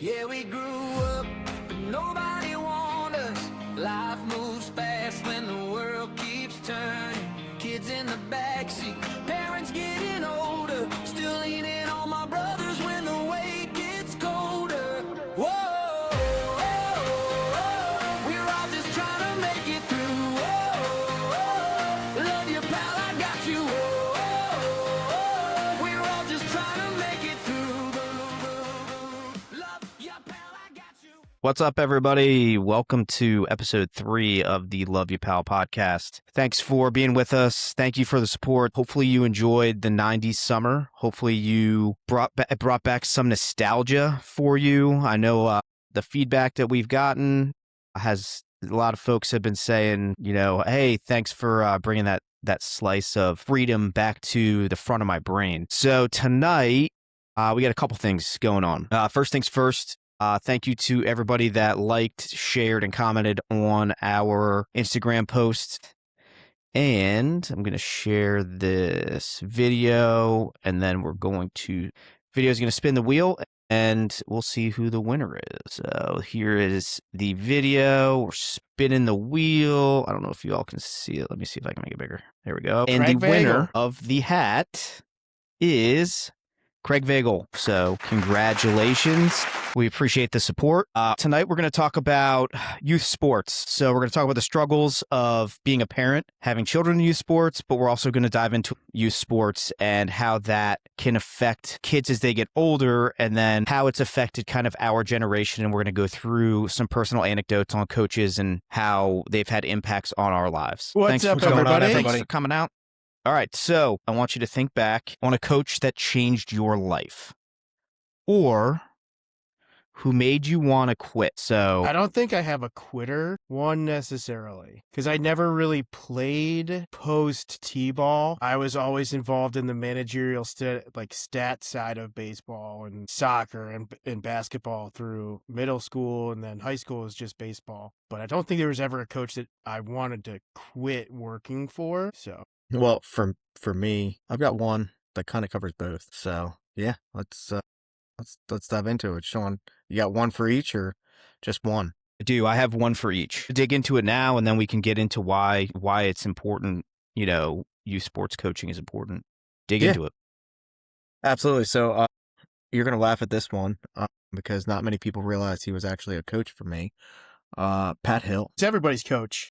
Yeah, we grew up, but nobody warned us. Life moves fast when the world keeps turning. Kids in the backseat, parents getting older. Still leaning on my brothers when the weight gets colder. Whoa, whoa, whoa, we're all just trying to make it through. Whoa, love you, pal, I got you. Whoa, we're all just trying to make it through. Love you, pal, I got you. What's up, everybody? Welcome to episode 3 of the Love You Pal podcast. Thanks for being with us. Thank you for the support. Hopefully you enjoyed the 90s summer. Hopefully you brought back some nostalgia for you. I know the feedback that we've gotten has a lot of folks have been saying, hey, thanks for bringing that slice of freedom back to the front of my brain. So tonight, we got a couple things going on. First things first. Thank you to everybody that liked, shared, and commented on our Instagram post. And I'm going to share this video, and then video is going to spin the wheel, and we'll see who the winner is. So here is the video. We're spinning the wheel. I don't know if you all can see it. Let me see if I can make it bigger. There we go. And Craig the winner Vogel. of the hat is Craig Vogel. So congratulations. We appreciate the support. Tonight, we're going to talk about youth sports. So we're going to talk about the struggles of being a parent, having children in youth sports, but we're also going to dive into youth sports and how that can affect kids as they get older, and then how it's affected kind of our generation. And we're going to go through some personal anecdotes on coaches and how they've had impacts on our lives. What's Thanks up, for coming on, everybody? Thanks for coming out. All right, so I want you to think back on a coach that changed your life or who made you want to quit. So I don't think I have a quitter one necessarily because I never really played post T-ball. I was always involved in the managerial stat side of baseball and soccer and basketball through middle school, and then high school was just baseball. But I don't think there was ever a coach that I wanted to quit working for. So Well, for me, I've got one that kind of covers both. So yeah, let's dive into it. Sean, you got one for each or just one? I have one for each. Dig into it now, and then we can get into why it's important. Youth sports coaching is important. Dig Yeah. into it. Absolutely. So you're gonna laugh at this one because not many people realize he was actually a coach for me. Pat Hill. it's everybody's coach.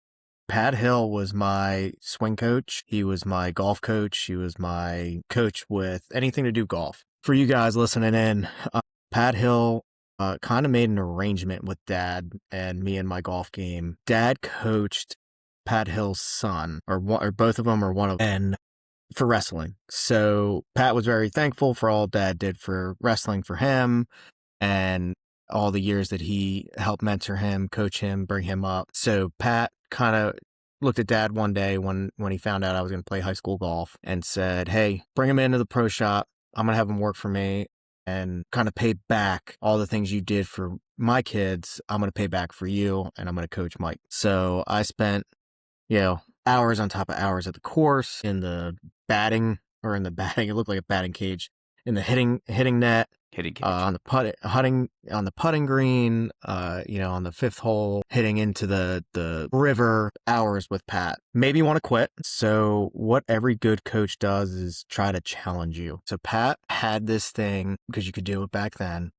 Pat Hill was my swing coach. He was my golf coach. He was my coach with anything to do golf. For you guys listening in, Pat Hill kind of made an arrangement with Dad and me in my golf game. Dad coached Pat Hill's son, or both of them, or one of them, and for wrestling. So Pat was very thankful for all Dad did for wrestling for him and all the years that he helped mentor him, coach him, bring him up. So Pat kind of looked at Dad one day when he found out I was going to play high school golf and said, hey, bring him into the pro shop. I'm going to have him work for me and kind of pay back all the things you did for my kids. I'm going to pay back for you, and I'm going to coach Mike. So I spent, hours on top of hours at the course, in the batting, it looked like a batting cage, in the hitting net, Hitting on the putting green, on the fifth hole, hitting into the river, hours with Pat. Maybe you want to quit. So what every good coach does is try to challenge you. So Pat had this thing, because you could do it back then.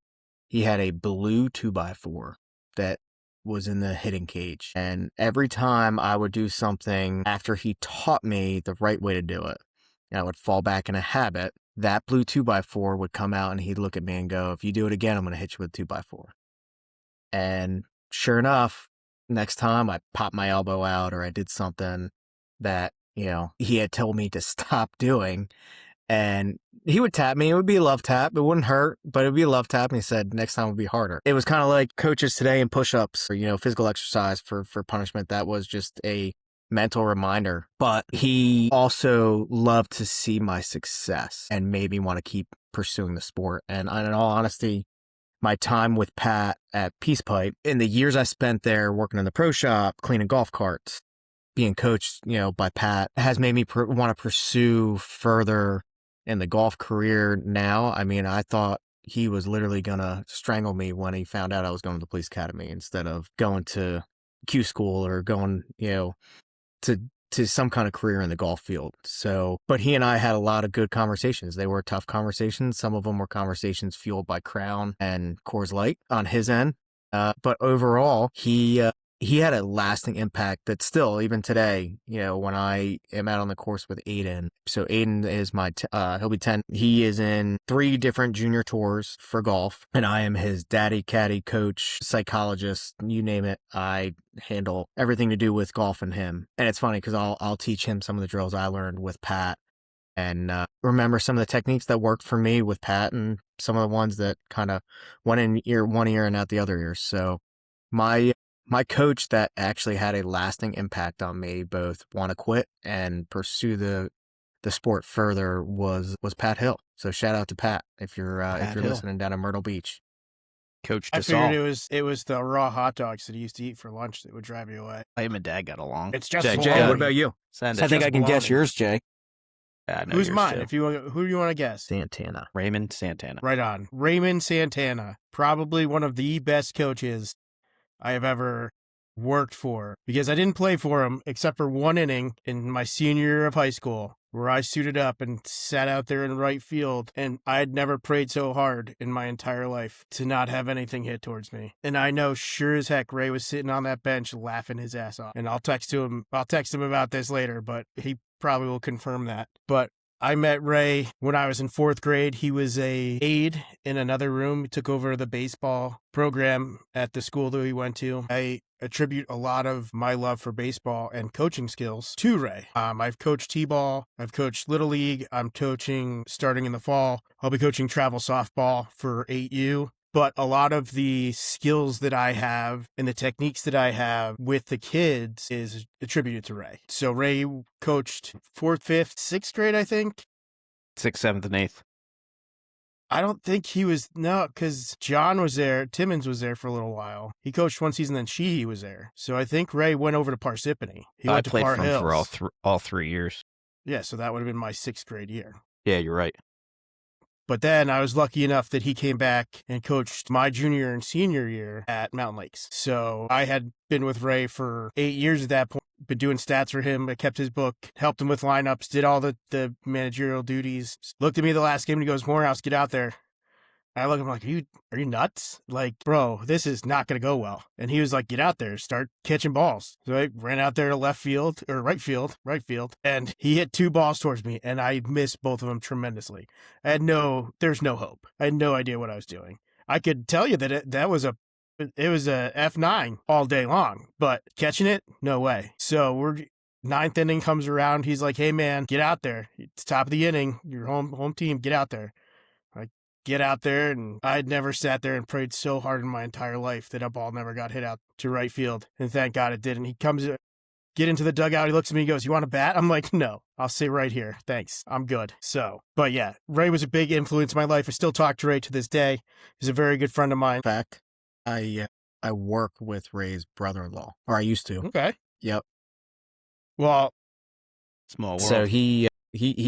He had a blue 2x4 that was in the hitting cage. And every time I would do something after he taught me the right way to do it, and I would fall back in a habit, that blue 2x4 would come out and he'd look at me and go, if you do it again, I'm going to hit you with a 2x4. And sure enough, next time I popped my elbow out or I did something that, he had told me to stop doing, and he would tap me. It would be a love tap. It wouldn't hurt, but it would be a love tap. And he said, next time would be harder. It was kind of like coaches today in push-ups or, physical exercise for punishment. That was just a mental reminder. But he also loved to see my success and made me want to keep pursuing the sport. And in all honesty, my time with Pat at Peace Pipe, in the years I spent there working in the pro shop, cleaning golf carts, being coached, by Pat, has made me want to pursue further in the golf career now. I mean, I thought he was literally gonna strangle me when he found out I was going to the police academy instead of going to Q school or going, to some kind of career in the golf field. So, but he and I had a lot of good conversations. They were tough conversations. Some of them were conversations fueled by Crown and Coors Light on his end. But overall, he had a lasting impact that still, even today, when I am out on the course with Aiden. So Aiden is he'll be 10. He is in 3 different junior tours for golf, and I am his daddy, caddy, coach, psychologist, you name it. I handle everything to do with golf and him. And it's funny because I'll teach him some of the drills I learned with Pat and remember some of the techniques that worked for me with Pat and some of the ones that kind of went in one ear and out the other ear. So my coach that actually had a lasting impact on me, both want to quit and pursue the sport further, was Pat Hill. So shout out to Pat if you're listening down in Myrtle Beach. Coached I us figured all. it was the raw hot dogs that he used to eat for lunch that would drive you away. Him and Dad got along. It's just Jay, bologna. What about you? Send I it. think I can guess bologna. yours, Jay. Yeah, I know Who's yours mine? too. Who do you want to guess? Santana. Raymond Santana. Right on. Raymond Santana, probably one of the best coaches I have ever worked for, because I didn't play for him except for one inning in my senior year of high school where I suited up and sat out there in right field, and I had never prayed so hard in my entire life to not have anything hit towards me. And I know sure as heck Ray was sitting on that bench laughing his ass off. And I'll text him about this later, but he probably will confirm that. But I met Ray when I was in 4th grade. He was a aide in another room. He took over the baseball program at the school that we went to. I attribute a lot of my love for baseball and coaching skills to Ray. I've coached T-ball. I've coached Little League. I'm coaching starting in the fall. I'll be coaching travel softball for 8U. But a lot of the skills that I have and the techniques that I have with the kids is attributed to Ray. So Ray coached 4th, 5th, 6th grade, I think. 6th, 7th, and 8th. I don't think he was, no, because John was there. Timmons was there for a little while. He coached one season, then Sheehy was there. So I think Ray went over to Parsippany. He I went to played Par for him Hills. for all 3 years. Yeah, so that would have been my 6th grade year. Yeah, you're right. But then I was lucky enough that he came back and coached my junior and senior year at Mountain Lakes. So I had been with Ray for 8 years at that point, been doing stats for him. I kept his book, helped him with lineups, did all the managerial duties. Looked at me the last game and he goes, Morehouse, get out there. I look at him like, are you nuts? Like, bro, this is not going to go well. And he was like, get out there, start catching balls. So I ran out there to right field, and he hit 2 balls towards me, and I missed both of them tremendously. There's no hope. I had no idea what I was doing. I could tell you that it was a F9 all day long, but catching it, no way. So 9th inning comes around. He's like, hey man, get out there. It's top of the inning. Your home team, get out there. Get out there, and I'd never sat there and prayed so hard in my entire life that a ball never got hit out to right field, and thank God it didn't. He comes, get into the dugout, he looks at me, he goes, you want a bat? I'm like, no, I'll sit right here, thanks, I'm good. So, but yeah, Ray was a big influence in my life. I still talk to Ray to this day. He's a very good friend of mine. In fact, I work with Ray's brother-in-law, or I used to. Okay. Yep. Well, Small world. So he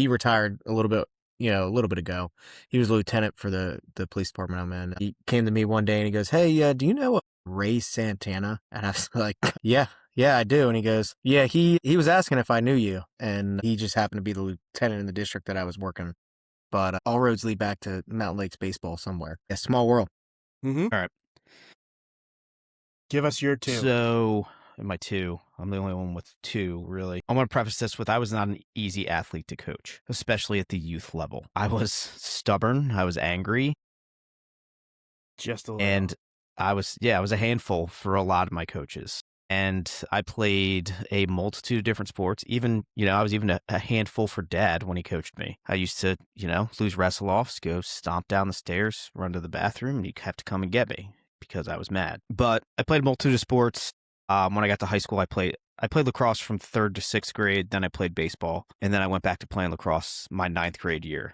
retired a little bit ago. He was a lieutenant for the police department I'm in. He came to me one day and he goes, hey, do you know Ray Santana? And I was like, yeah, I do. And he goes, yeah, he was asking if I knew you. And he just happened to be the lieutenant in the district that I was working. But all roads lead back to Mountain Lakes baseball somewhere. A small world. mm-hmm. All right. Give us your 2. So, my 2, I'm the only one with 2, really. I want to preface this with I was not an easy athlete to coach, especially at the youth level. I was stubborn. I was angry. Just a little. And I was a handful for a lot of my coaches. And I played a multitude of different sports. Even, I was even a handful for Dad when he coached me. I used to, lose wrestle-offs, go stomp down the stairs, run to the bathroom, and you'd have to come and get me because I was mad. But I played a multitude of sports. When I got to high school, I played lacrosse from 3rd to 6th grade. Then I played baseball. And then I went back to playing lacrosse my 9th grade year.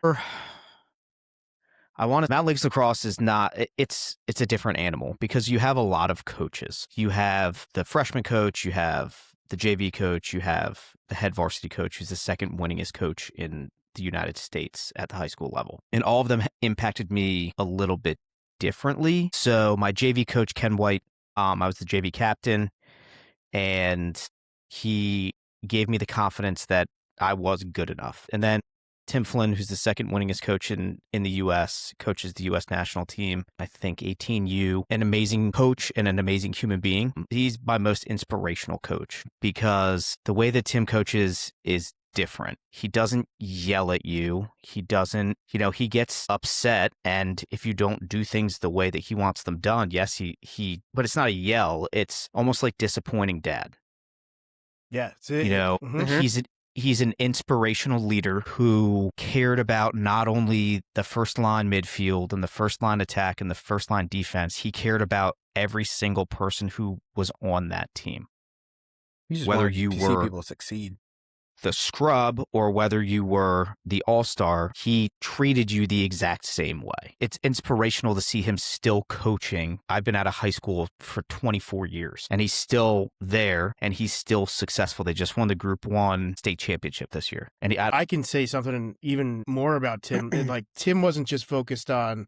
Mountain Lakes lacrosse is not, it's a different animal because you have a lot of coaches. You have the freshman coach, you have the JV coach, you have the head varsity coach who's the second winningest coach in the United States at the high school level. And all of them impacted me a little bit differently. So my JV coach, Ken White, I was the JV captain, and he gave me the confidence that I was good enough. And then Tim Flynn, who's the second winningest coach in the U.S., coaches the U.S. national team, I think 18U, an amazing coach and an amazing human being. He's my most inspirational coach because the way that Tim coaches is different. He doesn't yell at you. He doesn't, he gets upset. And if you don't do things the way that he wants them done, yes, but it's not a yell. It's almost like disappointing dad. Yeah. He's an inspirational leader who cared about not only the first line midfield and the first line attack and the first line defense. He cared about every single person who was on that team. Whether you see were people succeed. the scrub or whether you were the all-star, he treated you the exact same way. It's inspirational to see him still coaching. I've been out of high school for 24 years and he's still there and he's still successful. They just won the Group 1 state championship this year. And I can say something even more about Tim. Like, Tim wasn't just focused on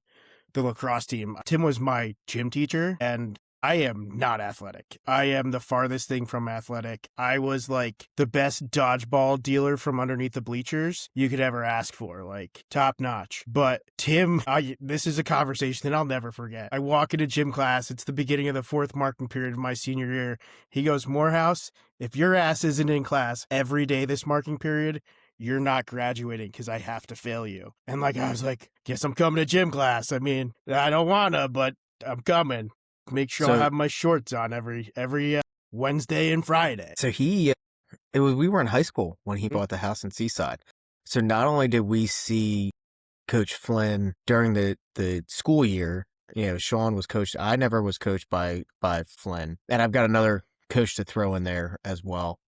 the lacrosse team. Tim was my gym teacher, and I am not athletic. I am the farthest thing from athletic. I was like the best dodgeball dealer from underneath the bleachers you could ever ask for, like top notch. But Tim, this is a conversation that I'll never forget. I walk into gym class. It's the beginning of the fourth marking period of my senior year. He goes, "Morehouse, if your ass isn't in class every day this marking period, you're not graduating because I have to fail you." And like, I was like, guess I'm coming to gym class. I mean, I don't wanna, but I'm coming. Make sure I have my shorts on every Wednesday and Friday. So we were in high school when he bought the house in Seaside. So not only did we see Coach Flynn during the school year, Sean was coached. I never was coached by Flynn. And I've got another coach to throw in there as well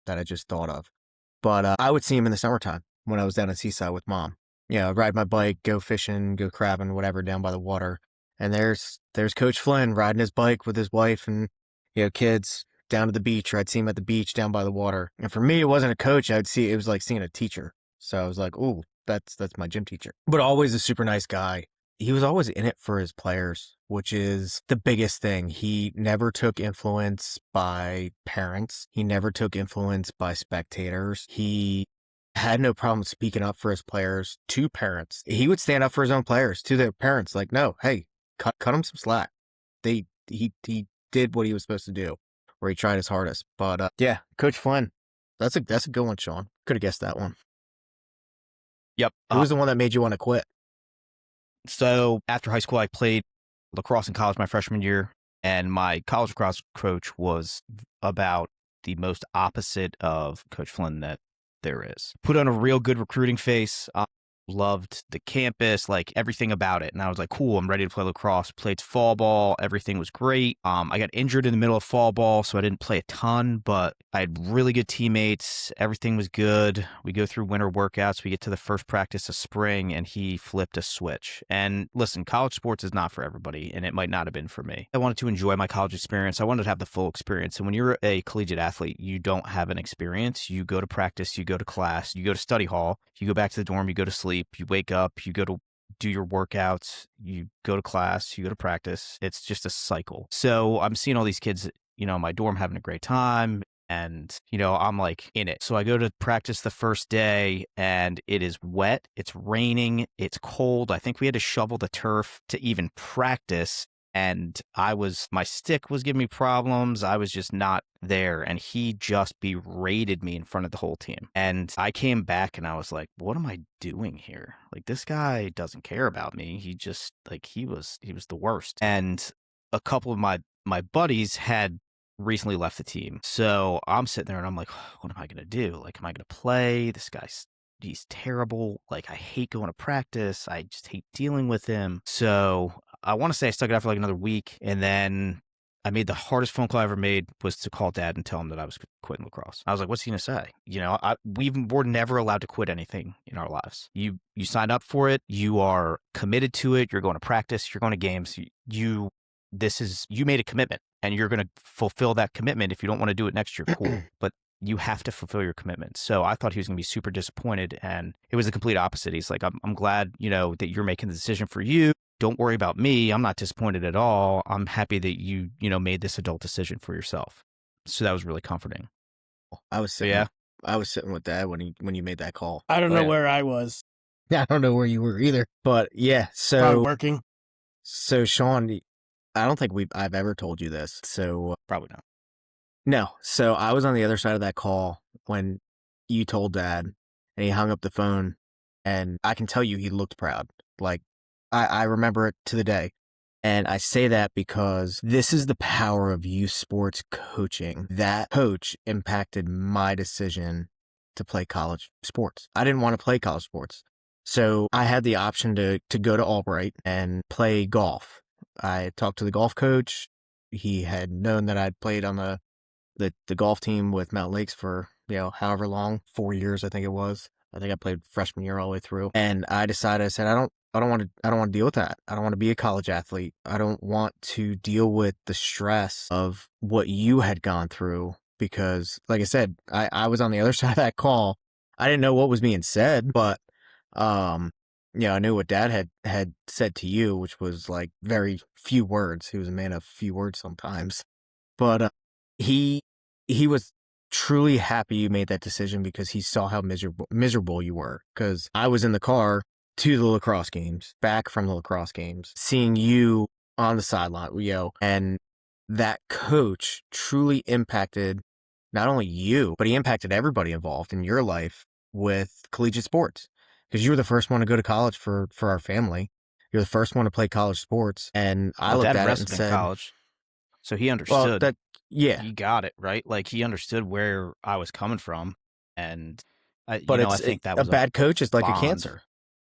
that I just thought of. But I would see him in the summertime when I was down in Seaside with Mom. Ride my bike, go fishing, go crabbing, whatever, down by the water. And there's Coach Flynn riding his bike with his wife and, kids down to the beach, or I'd see him at the beach down by the water. And for me, it wasn't a coach. It was like seeing a teacher. So I was like, "Ooh, that's my gym teacher." But always a super nice guy. He was always in it for his players, which is the biggest thing. He never took influence by parents. He never took influence by spectators. He had no problem speaking up for his players to parents. He would stand up for his own players to their parents. Like, "No, hey, cut him some slack." He did what he was supposed to do, or he tried his hardest. But yeah, Coach Flynn, that's a good one, Sean. Could have guessed that one. Yep. Who was the one that made you want to quit? So after high school, I played lacrosse in college my freshman year, and my college lacrosse coach was about the most opposite of Coach Flynn that there is. Put on a real good recruiting face. Loved the campus, like everything about it. And I was like, cool, I'm ready to play lacrosse. Played fall ball. Everything was great. I got injured in the middle of fall ball, so I didn't play a ton, but I had really good teammates. Everything was good. We go through winter workouts. We get to the first practice of spring, and he flipped a switch. And listen, college sports is not for everybody, and it might not have been for me. I wanted to enjoy my college experience. I wanted to have the full experience. And when you're a collegiate athlete, you don't have an experience. You go to practice, you go to class, you go to study hall, you go back to the dorm, you go to sleep. You wake up, you go to do your workouts, you go to class, you go to practice. It's just a cycle. So I'm seeing all these kids, in my dorm having a great time. And, I'm like in it. So I go to practice the first day and it is wet. It's raining. It's cold. I think we had to shovel the turf to even practice. And my stick was giving me problems. I was just not there. And he just berated me in front of the whole team. And I came back and I was like, what am I doing here? Like, this guy doesn't care about me. He just, he was the worst. And a couple of my buddies had recently left the team. So I'm sitting there and I'm like, what am I going to do? Like, am I going to play? He's terrible. Like, I hate going to practice. I just hate dealing with him. So I want to say I stuck it out for like another week. And then I made the hardest phone call I ever made was to call Dad and tell him that I was quitting lacrosse. I was like, what's he going to say? We're never allowed to quit anything in our lives. You signed up for it. You are committed to it. You're going to practice. You're going to games. You made a commitment and you're going to fulfill that commitment. If you don't want to do it next year, cool. But you have to fulfill your commitments. So I thought he was going to be super disappointed, and it was the complete opposite. He's like, I'm glad, that you're making the decision for you. Don't worry about me. I'm not disappointed at all. I'm happy that you made this adult decision for yourself. So that was really comforting. I was So sitting, yeah, I was sitting with Dad when you made that call. I don't Oh, know yeah. where I was. Yeah, I don't know where you were either, but yeah. Probably So working. Sean, I don't think I've ever told you this. So probably not. no, so I was on the other side of that call when you told Dad, and he hung up the phone, and I can tell you he looked proud. Like I remember it to the day. And I say that because this is the power of youth sports coaching. That coach impacted my decision to play college sports. I didn't want to play college sports. So I had the option to go to Albright and play golf. I talked to the golf coach. He had known that I'd played on the golf team with Mount Lakes for, however long, 4 years, I think it was. I think I played freshman year all the way through. And I decided, I said, I don't want to deal with that. I don't want to be a college athlete. I don't want to deal with the stress of what you had gone through because, like I said, I was on the other side of that call. I didn't know what was being said, but, I knew what Dad had said to you, which was like very few words. He was a man of few words sometimes, but, he was truly happy you made that decision because he saw how miserable you were. Because I was in the car to the lacrosse games, back from the lacrosse games, seeing you on the sideline, and that coach truly impacted not only you, but he impacted everybody involved in your life with collegiate sports. Because you were the first one to go to college for our family. You're the first one to play college sports, and I Well, looked Dad at it and wrestled in said, college, so he "Well, understood. yeah." He got it right. Like he understood where I was coming from, and I But I think that a was bad coach is like a bond. cancer.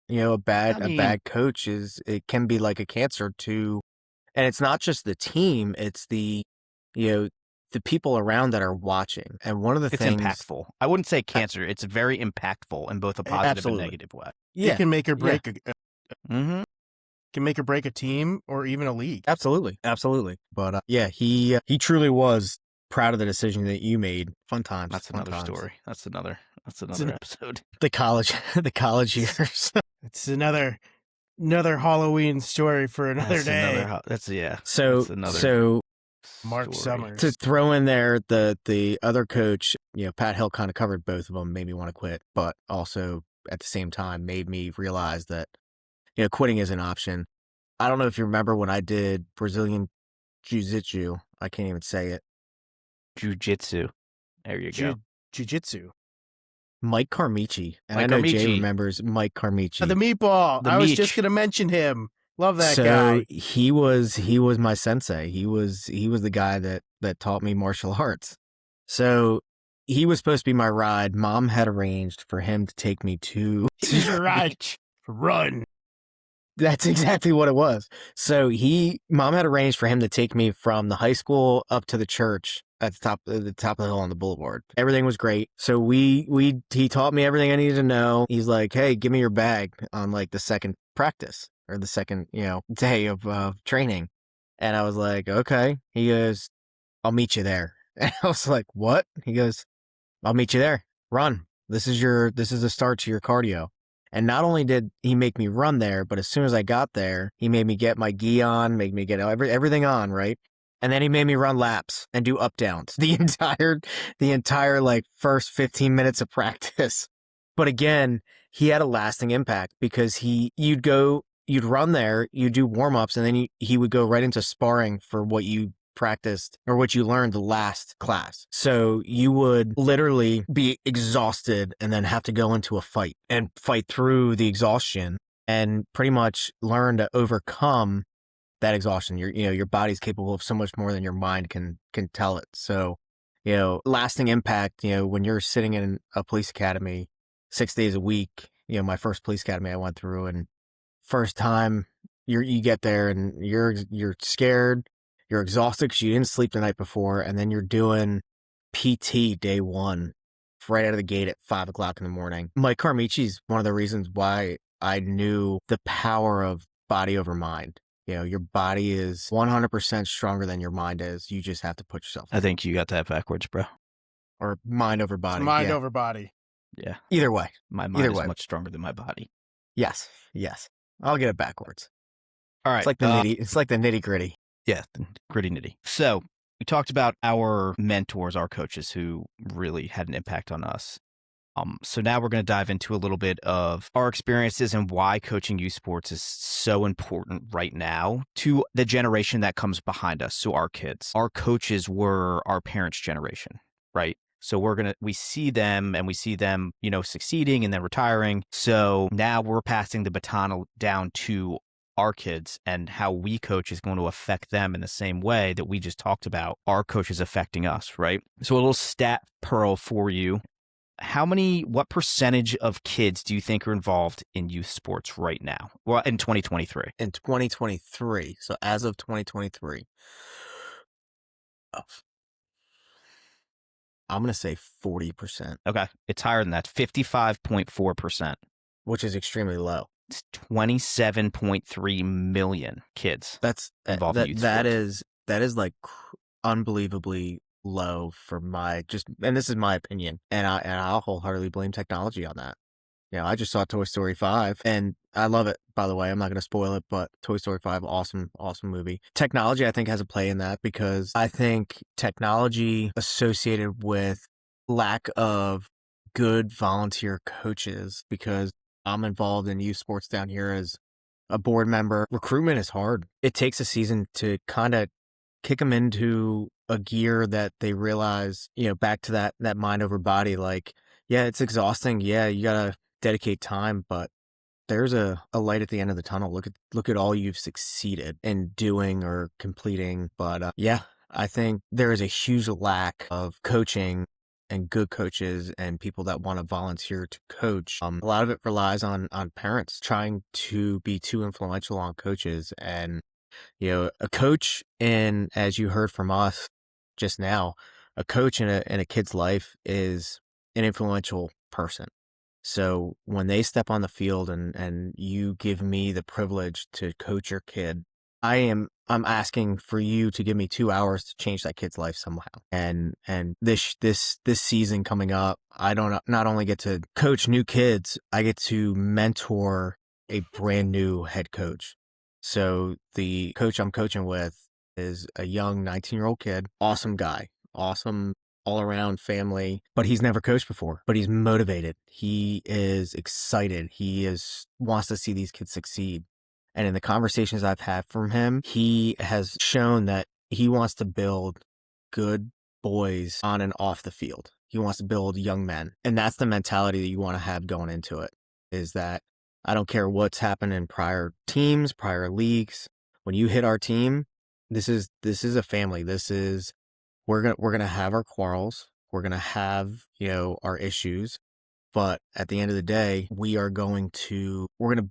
A I mean, bad coach it can be like a cancer to, and it's not just the team, it's the people around that are watching. And one of the it's things, impactful. I wouldn't say cancer. It's very impactful in both a positive absolutely. and negative way. It Yeah, can make or yeah, break Mm-hmm. can make or break a team or even a league. absolutely. But yeah, he truly was proud of the decision that you made. Fun times. That's fun another times. story. That's another an- episode. The college years. It's another Halloween story for another That's day. another. That's yeah. So That's another so Mark story. Summers. to throw in there the other coach, Pat Hill kind of covered both of them, made me want to quit, but also at the same time made me realize that, quitting is an option. I don't know if you remember when I did Brazilian Jiu-Jitsu. I can't even say it. Jiu-jitsu. There you go. Jiu-jitsu. Mike Carmichi. And Mike I know Jay Carmichi. remembers Mike Carmichi. The meatball. The I was Meech. just gonna mention him. Love that so guy. he was my sensei. He was the guy that taught me martial arts. So he was supposed to be my ride. Mom had arranged for him to take me to He's your ride. Run. That's exactly what it was. So Mom had arranged for him to take me from the high school up to the church at the top of the hill on the boulevard. Everything was great. So he taught me everything I needed to know. He's like, "Hey, give me your bag on like the second practice or the second, day of training." And I was like, "Okay." He goes, "I'll meet you there." And I was like, "What?" He goes, "I'll meet you there. Run. This is the start to your cardio." And not only did he make me run there, but as soon as I got there, he made me get my gi on, made me get everything on, right? And then he made me run laps and do up downs the entire like first 15 minutes of practice. But again, he had a lasting impact because you'd run there, you'd do warm ups, and then he would go right into sparring for what you practiced or what you learned the last class. So you would literally be exhausted and then have to go into a fight and fight through the exhaustion and pretty much learn to overcome that exhaustion. Your body's capable of so much more than your mind can tell it. So, lasting impact, when you're sitting in a police academy 6 days a week, my first police academy I went through, and first time you get there and you're scared. You're exhausted because you didn't sleep the night before, and then you're doing PT day one right out of the gate at 5 o'clock in the morning. Mike Carmichi is one of the reasons why I knew the power of body over mind. Your body is 100% stronger than your mind is. You just have to put yourself. I think you got that backwards, bro. or mind over It's body. mind Yeah. over body. Yeah. Either way. My mind Either is way. much stronger than my body. Yes. I'll get it backwards. All right. It's like the nitty gritty. Yeah, the gritty nitty. So we talked about our mentors, our coaches who really had an impact on us. So now we're going to dive into a little bit of our experiences and why coaching youth sports is so important right now to the generation that comes behind us. So our kids, our coaches were our parents' generation, right? So we see them, succeeding and then retiring. So now we're passing the baton down to our kids, and how we coach is going to affect them in the same way that we just talked about our coaches affecting us, right? So a little stat pearl for you. What percentage of kids do you think are involved in youth sports right now? Well, in 2023. In 2023, so as of 2023, I'm going to say 40%. Okay. It's higher than that, 55.4%. Which is extremely low. It's 27.3 million kids That's involved in youth sports. That is like unbelievably low for and this is my opinion, and I'll wholeheartedly blame technology on that. I just saw Toy Story 5 and I love it, by the way. I'm not going to spoil it, but Toy Story 5, awesome movie. Technology, I think, has a play in that, because I think technology associated with lack of good volunteer coaches, because I'm involved in youth sports down here as a board member. Recruitment is hard. It takes a season to kind of kick them into a gear that they realize, back to that mind over body. Like, yeah, it's exhausting. Yeah, you got to dedicate time, but there's a light at the end of the tunnel. Look at all you've succeeded in doing or completing. But yeah, I think there is a huge lack of coaching and good coaches and people that want to volunteer to coach. A lot of it relies on parents trying to be too influential on coaches. And a coach, and as you heard from us just now, a coach in a kid's life is an influential person. So when they step on the field and you give me the privilege to coach your kid, I'm asking for you to give me 2 hours to change that kid's life somehow. And this season coming up, I don't not only get to coach new kids, I get to mentor a brand new head coach. So the coach I'm coaching with is a young 19-year-old kid, awesome guy, awesome all-around family, but he's never coached before, but he's motivated. He is excited. Wants to see these kids succeed. And in the conversations I've had from him, he has shown that he wants to build good boys on and off the field. He wants to build young men. And that's the mentality that you want to have going into it, is that I don't care what's happened in prior teams, prior leagues. When you hit our team, this is a family. We're gonna have our quarrels. We're gonna have, our issues. But at the end of the day, we're gonna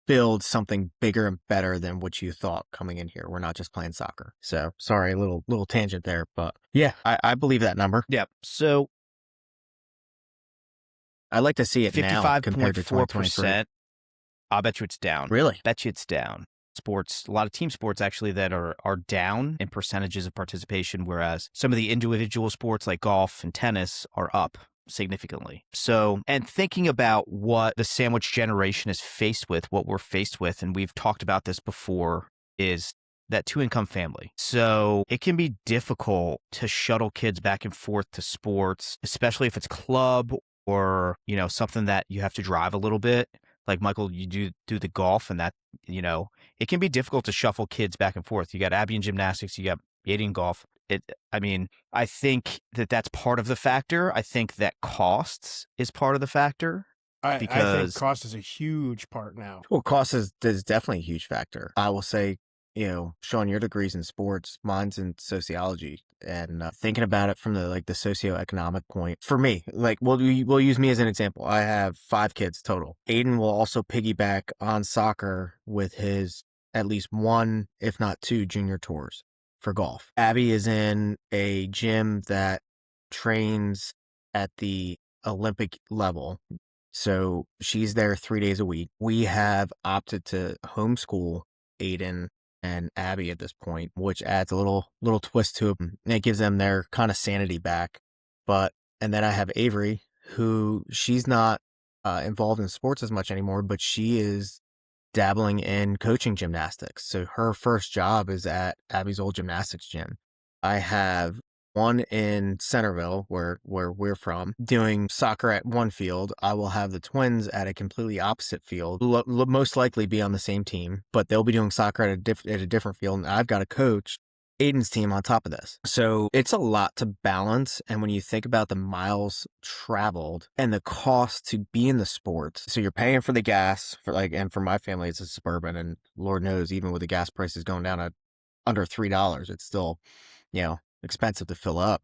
build something bigger and better than what you thought coming in here. We're not just playing soccer. So sorry, a little tangent there, but yeah, I believe that number. Yeah. So I'd like to see it now compared to 2023. I'll bet you it's down. Really? Bet you it's down. Sports, a lot of team sports actually that are down in percentages of participation, whereas some of the individual sports like golf and tennis are up significantly. So, and thinking about what the sandwich generation is faced with, what we're faced with, and we've talked about this before, is that two-income family. So it can be difficult to shuttle kids back and forth to sports, especially if it's club or, something that you have to drive a little bit. Like Michael, you do the golf, and that, it can be difficult to shuffle kids back and forth. You got Abby in gymnastics, you got Yeti in golf. I think that's part of the factor. I think that costs is part of the factor. I think cost is a huge part now. Well, cost is definitely a huge factor. I will say, Sean, your degree's in sports, mine's in sociology, and thinking about it from the socioeconomic point. For me, we'll use me as an example. I have 5 kids total. Aiden will also piggyback on soccer with his at least 1, if not 2, junior tours for golf. Abby is in a gym that trains at the Olympic level. So she's there 3 days a week. We have opted to homeschool Aiden and Abby at this point, which adds a little twist to it. And it gives them their kind of sanity back. But And then I have Avery, who she's not involved in sports as much anymore, but she is dabbling in coaching gymnastics. So her first job is at Abby's old gymnastics gym. I have one in Centerville, where we're from, doing soccer at one field. I will have the twins at a completely opposite field, most likely be on the same team, but they'll be doing soccer at a different field. And I've got a coach Aiden's team on top of this. So it's a lot to balance. And when you think about the miles traveled and the cost to be in the sports, so you're paying for the gas and for my family, it's a Suburban, and Lord knows, even with the gas prices going down at under $3, it's still, expensive to fill up.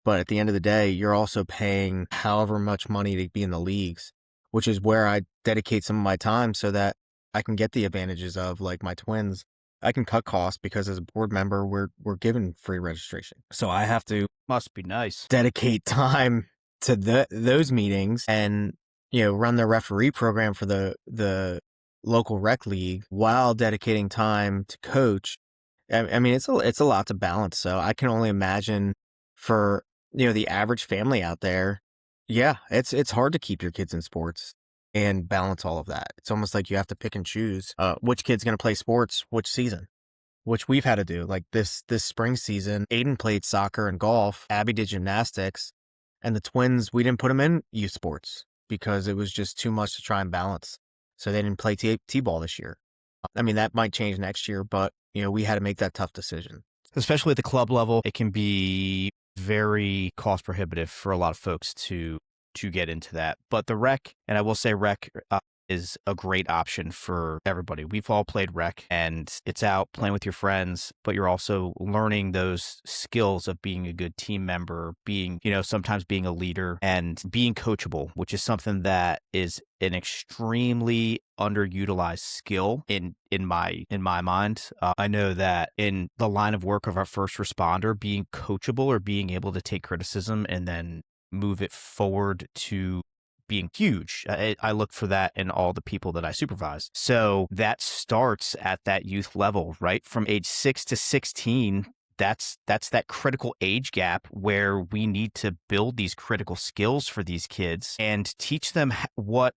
But at the end of the day, you're also paying however much money to be in the leagues, which is where I dedicate some of my time so that I can get the advantages of, like, my twins. I can cut costs because as a board member, we're given free registration. So I have to Must be nice. dedicate time to those meetings and, run the referee program for the local rec league while dedicating time to coach. I mean, it's a lot to balance. So I can only imagine for, the average family out there. Yeah, it's hard to keep your kids in sports and balance all of that. It's almost like you have to pick and choose which kid's going to play sports, which season, which we've had to do. Like this spring season, Aiden played soccer and golf. Abby did gymnastics, and the twins, we didn't put them in youth sports because it was just too much to try and balance. So they didn't play T-ball this year. I mean, that might change next year, but we had to make that tough decision. Especially at the club level, it can be very cost prohibitive for a lot of folks to get into that. But the rec, and I will say rec is a great option for everybody. We've all played rec, and it's out playing with your friends, but you're also learning those skills of being a good team member, being, sometimes being a leader and being coachable, which is something that is an extremely underutilized skill in my mind. I know that in the line of work of our first responder, being coachable or being able to take criticism and then move it forward to being huge. I look for that in all the people that I supervise. So that starts at that youth level, right? From age 6 to 16, that's that critical age gap where we need to build these critical skills for these kids and teach them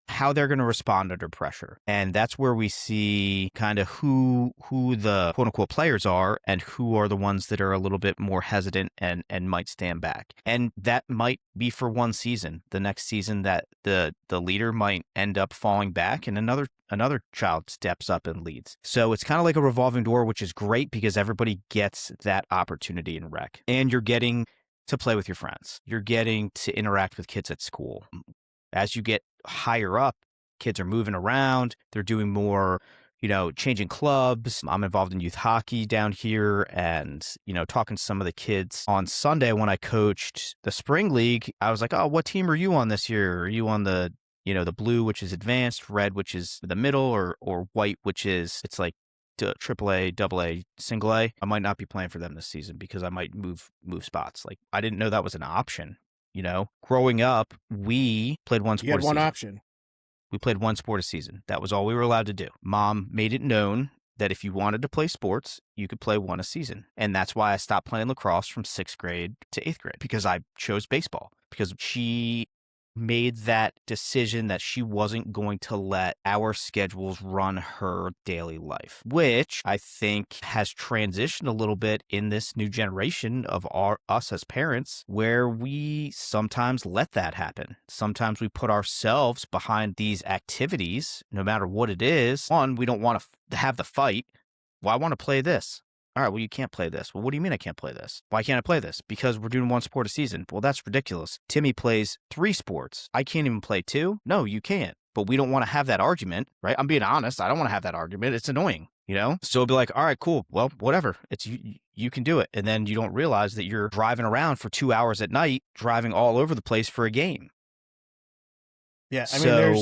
how they're going to respond under pressure. And that's where we see kind of who the quote unquote players are and who are the ones that are a little bit more hesitant and might stand back. And that might be for one season. The next season that the leader might end up falling back and another child steps up and leads. So it's kind of like a revolving door, which is great because everybody gets that opportunity in rec. And you're getting to play with your friends. You're getting to interact with kids at school. As you get higher up, kids are moving around. They're doing more, changing clubs. I'm involved in youth hockey down here and, talking to some of the kids. On Sunday when I coached the spring league, I was like, oh, what team are you on this year? Are you on the blue, which is advanced, red, which is the middle, or white, which is, it's like AAA, AA, single A. I might not be playing for them this season because I might move spots. Like, I didn't know that was an option. Growing up, we played one sport. You had a one season. option. We played one sport a season. That was all we were allowed to do. Mom made it known that if you wanted to play sports, you could play one a season. And that's why I stopped playing lacrosse from 6th grade to 8th grade because I chose baseball, because she made that decision that she wasn't going to let our schedules run her daily life, which I think has transitioned a little bit in this new generation of us as parents, where we sometimes let that happen. Sometimes we put ourselves behind these activities, no matter what it is. One, we don't want to have the fight. Well, I want to play this. All right, well, you can't play this. Well, what do you mean I can't play this? Why can't I play this? Because we're doing one sport a season. Well, that's ridiculous. Timmy plays 3 sports. I can't even play 2? No, you can't. But we don't want to have that argument, right? I'm being honest. I don't want to have that argument. It's annoying, So it'll be like, all right, cool. Well, whatever. It's you can do it. And then you don't realize that you're driving around for 2 hours at night, driving all over the place for a game. Yeah, I mean,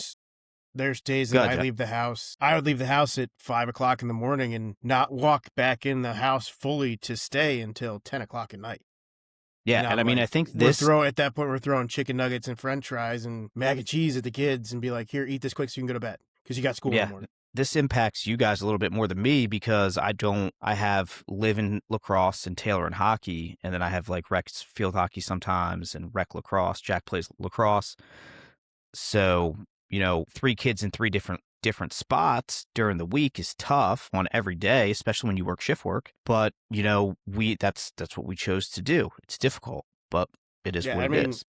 there's days that I leave the house. I would leave the house at 5 o'clock in the morning and not walk back in the house fully to stay until 10 o'clock at night. Yeah, and I mean, I think this... at that point, we're throwing chicken nuggets and french fries and mac and cheese at the kids and be like, here, eat this quick so you can go to bed because you got school in the morning. this impacts you guys a little bit more than me because I have live in lacrosse and Taylor in hockey. And then I have like rec field hockey sometimes and rec lacrosse. Jack plays lacrosse. So, 3 kids in 3 different spots during the week is tough on every day, especially when you work shift work. But, that's what we chose to do. It's difficult, but it is what it is.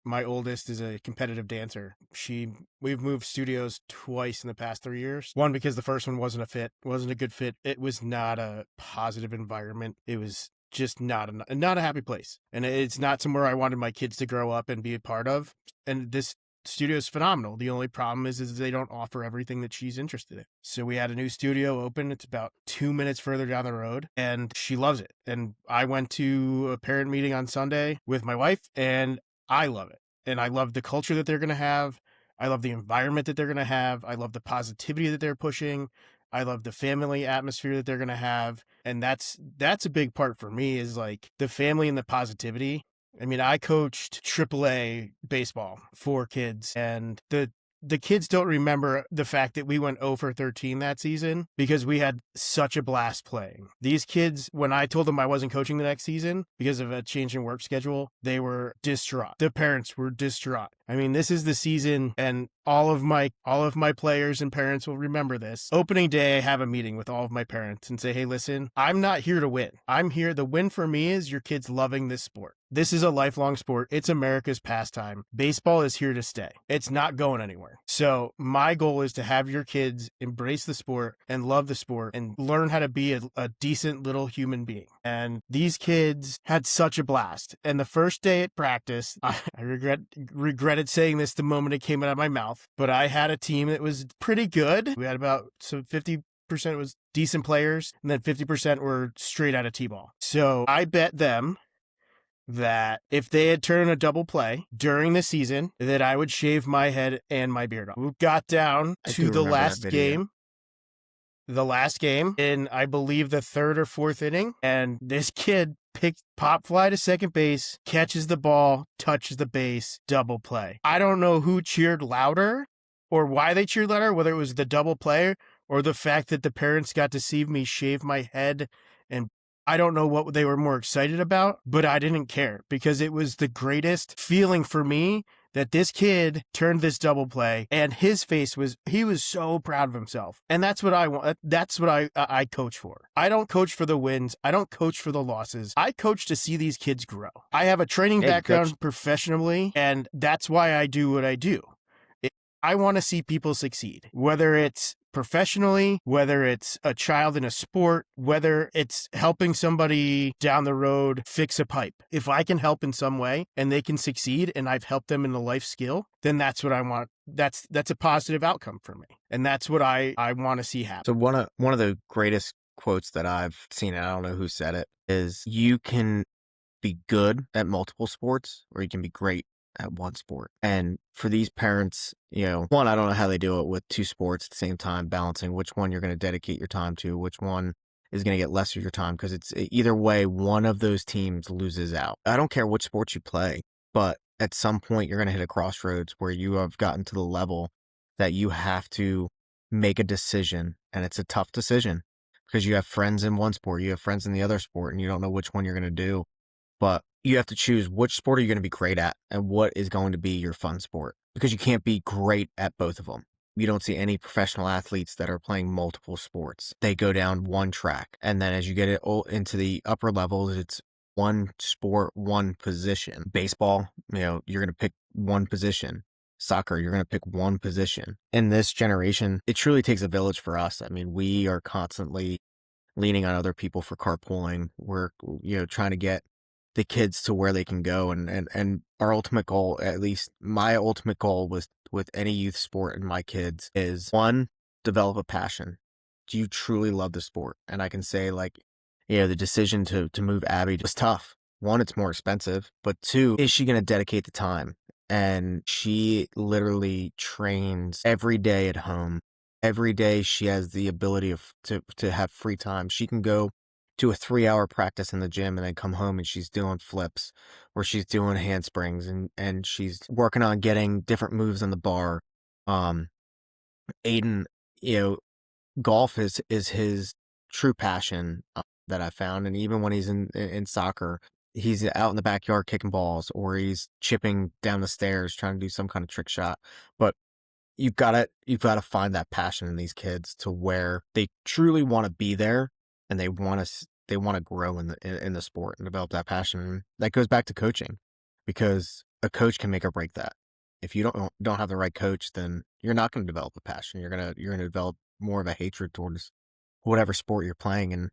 My oldest is a competitive dancer. We've moved studios twice in the past 3 years. One, because the first one wasn't a good fit. It was not a positive environment. It was just not a happy place. And it's not somewhere I wanted my kids to grow up and be a part of. And this studio is phenomenal. The only problem is they don't offer everything that she's interested in. So we had a new studio open. It's about 2 minutes further down the road, and she loves it. And I went to a parent meeting on Sunday with my wife, and I love it. And I love the culture that they're going to have. I love the environment that they're going to have. I love the positivity that they're pushing. I love the family atmosphere that they're going to have. And that's a big part for me, is like the family and the positivity. I mean, I coached AAA baseball for kids, and the kids don't remember the fact that we went 0 for 13 that season because we had such a blast playing. These kids, when I told them I wasn't coaching the next season because of a change in work schedule, they were distraught. The parents were distraught. I mean, this is the season, and all of my players and parents will remember this. Opening day, I have a meeting with all of my parents and say, hey, listen, I'm not here to win. I'm here. The win for me is your kids loving this sport. This is a lifelong sport. It's America's pastime. Baseball is here to stay. It's not going anywhere. So my goal is to have your kids embrace the sport and love the sport and learn how to be a decent little human being. And these kids had such a blast. And the first day at practice, I regretted saying this the moment it came out of my mouth, but I had a team that was pretty good. We had about 50% was decent players, and then 50% were straight out of T-ball. So I bet them that if they had turned a double play during the season, that I would shave my head and my beard off. We got down to the last game. The last game in, I believe, the 3rd or 4th inning, and this kid pop fly to second base, catches the ball, touches the base, double play. I don't know who cheered louder or why they cheered louder, whether it was the double play or the fact that the parents got to see me shave my head, and I don't know what they were more excited about, but I didn't care because it was the greatest feeling for me that this kid turned this double play, and his face he was so proud of himself. And that's what I want. That's what I coach for. I don't coach for the wins. I don't coach for the losses. I coach to see these kids grow. I have a training background professionally, and that's why I do what I do. I want to see people succeed, whether it's professionally, whether it's a child in a sport, whether it's helping somebody down the road fix a pipe. If I can help in some way and they can succeed and I've helped them in a life skill, then that's what I want. That's a positive outcome for me. And that's what I want to see happen. So one of the greatest quotes that I've seen, and I don't know who said it, is you can be good at multiple sports or you can be great at one sport. And for these parents, one, I don't know how they do it with 2 sports at the same time, balancing which one you're going to dedicate your time to, which one is going to get less of your time, because it's either way, one of those teams loses out. I don't care which sports you play, but at some point you're going to hit a crossroads where you have gotten to the level that you have to make a decision, and it's a tough decision because you have friends in one sport, you have friends in the other sport, and you don't know which one you're going to do. But you have to choose which sport are you going to be great at and what is going to be your fun sport, because you can't be great at both of them. You don't see any professional athletes that are playing multiple sports. They go down one track. And then as you get into the upper levels, it's one sport, one position. Baseball, you're going to pick one position. Soccer, you're going to pick one position. In this generation, it truly takes a village for us. I mean, we are constantly leaning on other people for carpooling. We're, trying to get the kids to where they can go. And our ultimate goal, at least my ultimate goal with any youth sport and my kids, is 1, develop a passion. Do you truly love the sport? And I can say, the decision to move Abby was tough. 1, it's more expensive, but 2, is she going to dedicate the time? And she literally trains every day at home. Every day she has the ability to have free time. She can go to a 3-hour practice in the gym and then come home and she's doing flips or she's doing handsprings and she's working on getting different moves on the bar. Aiden golf is his true passion that I found. And even when he's in soccer, he's out in the backyard kicking balls, or he's chipping down the stairs trying to do some kind of trick shot. But you've got to find that passion in these kids to where they truly want to be there, and they want to grow in the sport and develop that passion. And that goes back to coaching, because a coach can make or break that. If you don't have the right coach, then you're not going to develop a passion. You're going to develop more of a hatred towards whatever sport you're playing, and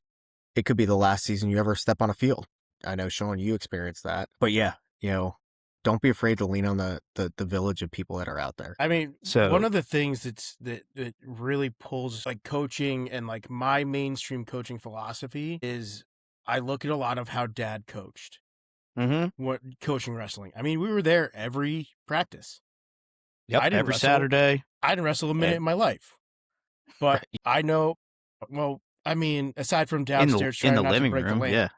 it could be the last season you ever step on a field. I know, Sean, you experienced that, but yeah, don't be afraid to lean on the village of people that are out there. I mean, So- one of the things that really pulls like coaching and like my mainstream coaching philosophy is I look at a lot of how Dad coached. Mm-hmm. What coaching wrestling? I mean, we were there every practice. Yep. I didn't Every wrestle. Saturday. I didn't wrestle a minute in my life, but I know. Well, I mean, aside from downstairs in trying the not living to break room. the lamp,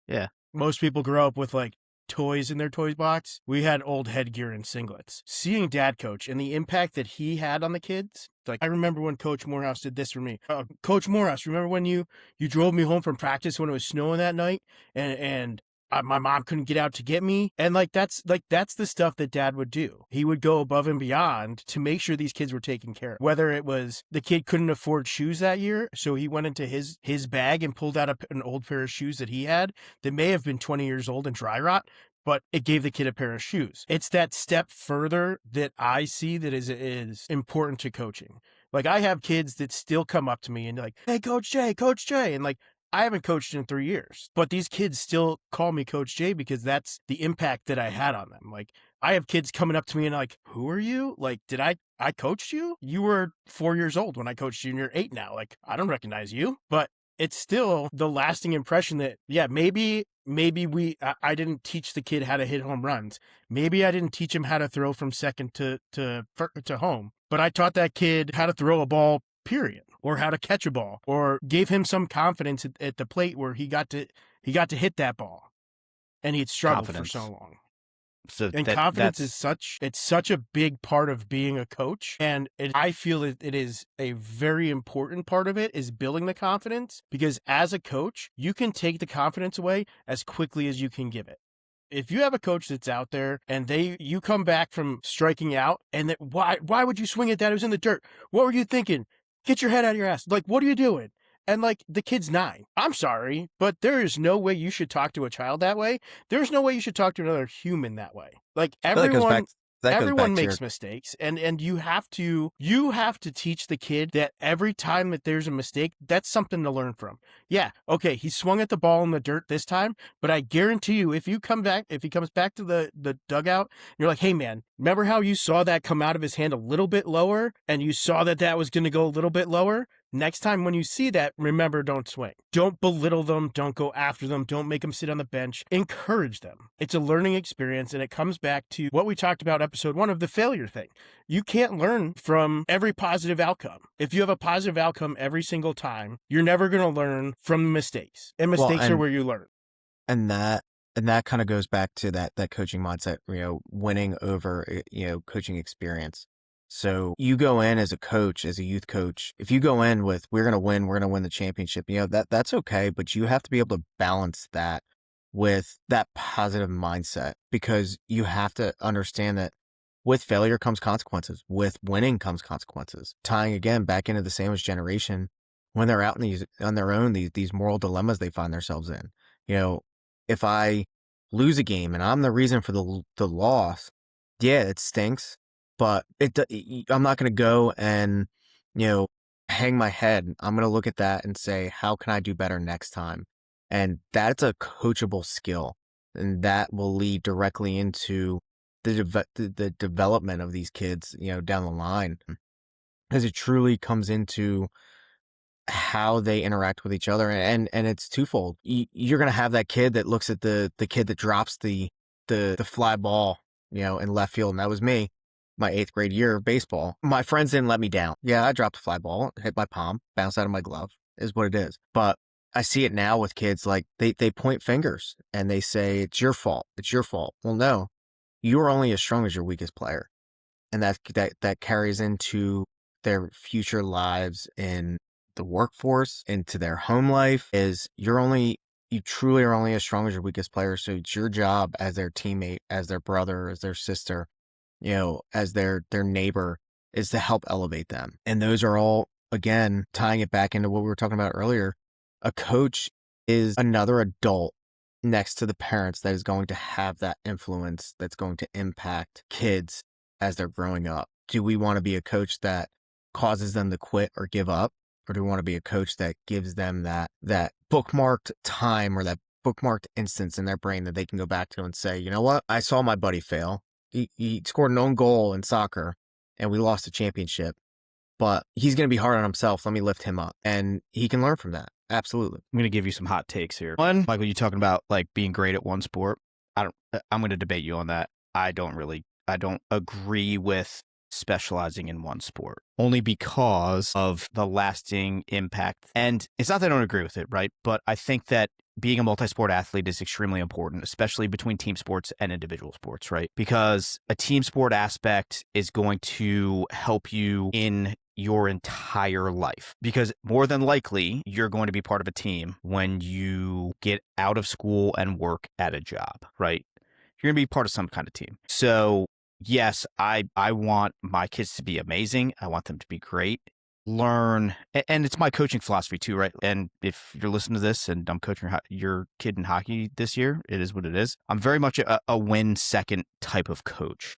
Yeah. most people grow up with like toys in their toys box. We had old headgear and singlets. Seeing Dad coach and the impact that he had on the kids. Like, I remember when Coach Morehouse did this for me. Coach Morehouse, remember when you drove me home from practice when it was snowing that night, and my mom couldn't get out to get me? And that's the stuff that Dad would do. He would go above and beyond to make sure these kids were taken care of. Whether it was the kid couldn't afford shoes that year, so he went into his bag and pulled out an old pair of shoes that he had that may have been 20 years old and dry rot, but it gave the kid a pair of shoes. It's that step further that I see that is important to coaching. Like, I have kids that still come up to me and like, "Hey, Coach Jay," and like, I haven't coached in 3 years, but these kids still call me Coach Jay because that's the impact that I had on them. Like, I have kids coming up to me and like, "Who are you? Like, did I coached you? You were 4 years old when I coached you and you're 8 now. Like, I don't recognize you." But it's still the lasting impression that, yeah, maybe I didn't teach the kid how to hit home runs. Maybe I didn't teach him how to throw from second to home, but I taught that kid how to throw a ball, period, or how to catch a ball, or gave him some confidence at the plate where he got to hit that ball, and he'd struggled for so long. So And confidence is such a big part of being a coach. And I feel that it is a very important part of it is building the confidence, because as a coach, you can take the confidence away as quickly as you can give it. If you have a coach that's out there and you come back from striking out and that, why would you swing at that? It was in the dirt. What were you thinking? Get your head out of your ass. Like, what are you doing? And like, the kid's 9. I'm sorry, but there is no way you should talk to a child that way. There's no way you should talk to another human that way. Like, everyone makes mistakes, and you have to teach the kid that every time that there's a mistake, that's something to learn from. Yeah, okay, he swung at the ball in the dirt this time, but I guarantee you, if he comes back to the dugout, you're like, "Hey man, remember how you saw that come out of his hand a little bit lower, and you saw that was going to go a little bit lower? Next time when you see that, remember, don't swing. Don't belittle them. Don't go after them. Don't make them sit on the bench. Encourage them. It's a learning experience, and it comes back to what we talked about episode 1 of the failure thing. You can't learn from every positive outcome. If you have a positive outcome every single time, you're never going to learn from the mistakes. And mistakes are where you learn. And that kind of goes back to that coaching mindset, winning over, coaching experience. So you go in as a coach, as a youth coach, if you go in with, we're going to win the championship, that's okay, but you have to be able to balance that with that positive mindset, because you have to understand that with failure comes consequences. With winning comes consequences. Tying again back into the sandwich generation, when they're out on their own, these moral dilemmas they find themselves in. If I lose a game and I'm the reason for the loss, yeah, it stinks. But I'm not going to go and, hang my head. I'm going to look at that and say, how can I do better next time? And that's a coachable skill. And that will lead directly into the development of these kids, down the line. Because it truly comes into how they interact with each other. And it's twofold. You're going to have that kid that looks at the kid that drops the fly ball, in left field. And that was me. My 8th grade year of baseball. My friends didn't let me down. Yeah, I dropped a fly ball, hit my palm, bounced out of my glove, is what it is. But I see it now with kids, like they point fingers and they say, it's your fault. It's your fault. Well, no, you are only as strong as your weakest player. And that carries into their future lives in the workforce, into their home life, is you truly are only as strong as your weakest player. So it's your job as their teammate, as their brother, as their sister, as their neighbor, is to help elevate them. And those are all, again, tying it back into what we were talking about earlier. A coach is another adult next to the parents that is going to have that influence, that's going to impact kids as they're growing up. Do we want to be a coach that causes them to quit or give up? Or do we want to be a coach that gives them that bookmarked time or that bookmarked instance in their brain that they can go back to and say, you know what? I saw my buddy fail. He scored an own goal in soccer and we lost the championship, but he's going to be hard on himself. Let me lift him up. And he can learn from that. Absolutely. I'm going to give you some hot takes here. One, Michael, you talking about like being great at one sport. I'm going to debate you on that. I don't agree with specializing in one sport, only because of the lasting impact. And it's not that I don't agree with it, right? But I think that being a multi-sport athlete is extremely important, especially between team sports and individual sports, right? Because a team sport aspect is going to help you in your entire life, because more than likely you're going to be part of a team when you get out of school and work at a job, right? You're going to be part of some kind of team. So yes, I want my kids to be amazing. I want them to be great, learn, and it's my coaching philosophy too, right? And if you're listening to this and I'm coaching your kid in hockey this year, it is what it is. I'm very much a win second type of coach.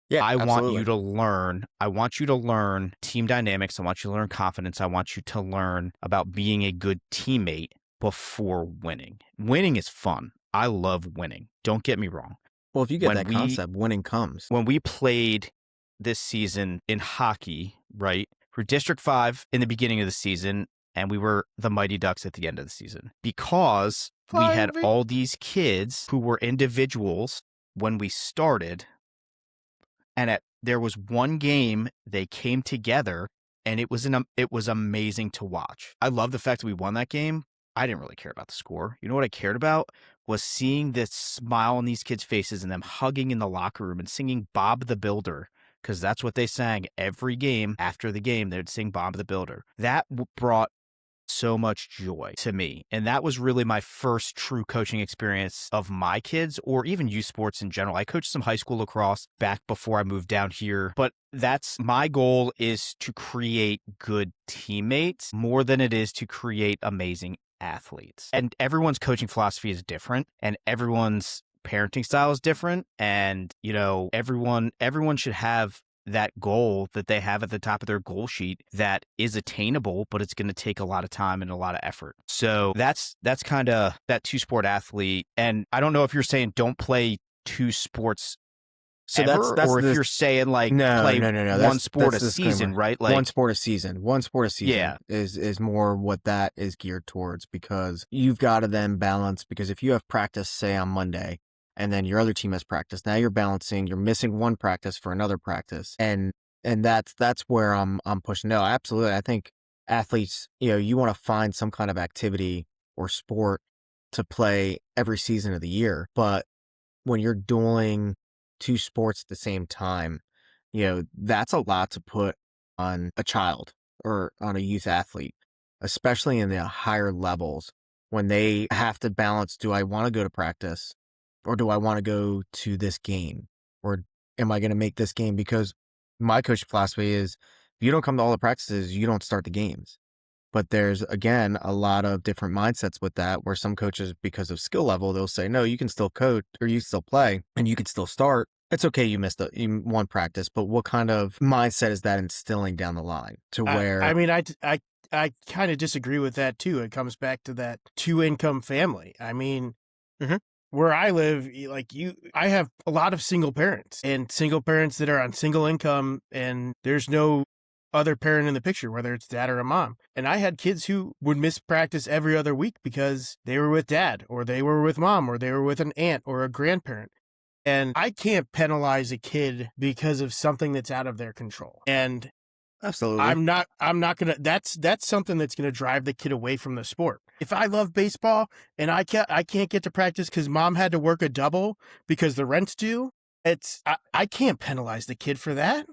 Yeah, I absolutely. want you to learn team dynamics. I want you to learn confidence. I want you to learn about being a good teammate before winning. Winning is fun. I love winning. Don't get me wrong. Well, if you get that concept, winning comes. When we played this season in hockey, right, for District 5 in the beginning of the season, and we were the Mighty Ducks at the end of the season, because we had all these kids who were individuals when we started, and there was one game they came together, and it was amazing to watch. I love the fact that we won that game. I didn't really care about the score. You know what I cared about was seeing this smile on these kids' faces and them hugging in the locker room and singing Bob the Builder, because that's what they sang every game. After the game, they'd sing Bob the Builder. That brought so much joy to me. And that was really my first true coaching experience of my kids, or even youth sports in general. I coached some high school lacrosse back before I moved down here, but that's my goal, is to create good teammates more than it is to create amazing athletes. And everyone's coaching philosophy is different, and everyone's parenting style is different. And, everyone should have that goal that they have at the top of their goal sheet that is attainable, but it's going to take a lot of time and a lot of effort. So that's kind of that two-sport athlete. And I don't know if you're saying don't play two sports So ever, that's or if the, you're saying like no, play no. one sport that's a the season, disclaimer. right? Like One sport a season. Yeah. is more what that is geared towards, because you've got to then balance, because if you have practice, say on Monday, and then your other team has practice, now you're missing one practice for another practice. And that's where I'm pushing. No, absolutely. I think athletes, you want to find some kind of activity or sport to play every season of the year. But when you're doing two sports at the same time, that's a lot to put on a child or on a youth athlete, especially in the higher levels, when they have to balance, do I want to go to practice, or do I want to go to this game, or am I going to make this game? Because my coaching philosophy is, if you don't come to all the practices, you don't start the games. But there's, again, a lot of different mindsets with that, where some coaches, because of skill level, they'll say, no, you can still coach, or you still play, and you can still start. It's okay, you missed one practice, but what kind of mindset is that instilling down the line to where... I kind of disagree with that too. It comes back to that two-income family. I mean, where I live, I have a lot of single parents, and single parents that are on single income, and there's no other parent in the picture, whether it's dad or a mom. And I had kids who would miss practice every other week because they were with dad, or they were with mom, or they were with an aunt or a grandparent. And I can't penalize a kid because of something that's out of their control. And absolutely, I'm not gonna. That's something that's gonna drive the kid away from the sport. If I love baseball and I can't get to practice because mom had to work a double because the rent's due, I can't penalize the kid for that.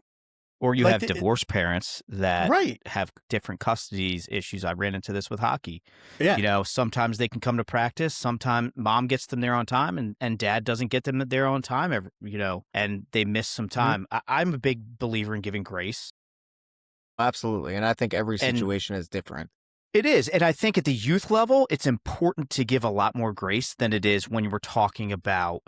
Or you Like have divorced parents that right. have different custody issues. I ran into this with hockey. Yeah. You know, sometimes they can come to practice. Sometimes mom gets them there on time and dad doesn't get them there on time, and they miss some Mm-hmm. time. I'm a big believer in giving grace. Absolutely. And I think every And situation is different. it is. And I think at the youth level, it's important to give a lot more grace than it is when you were talking about,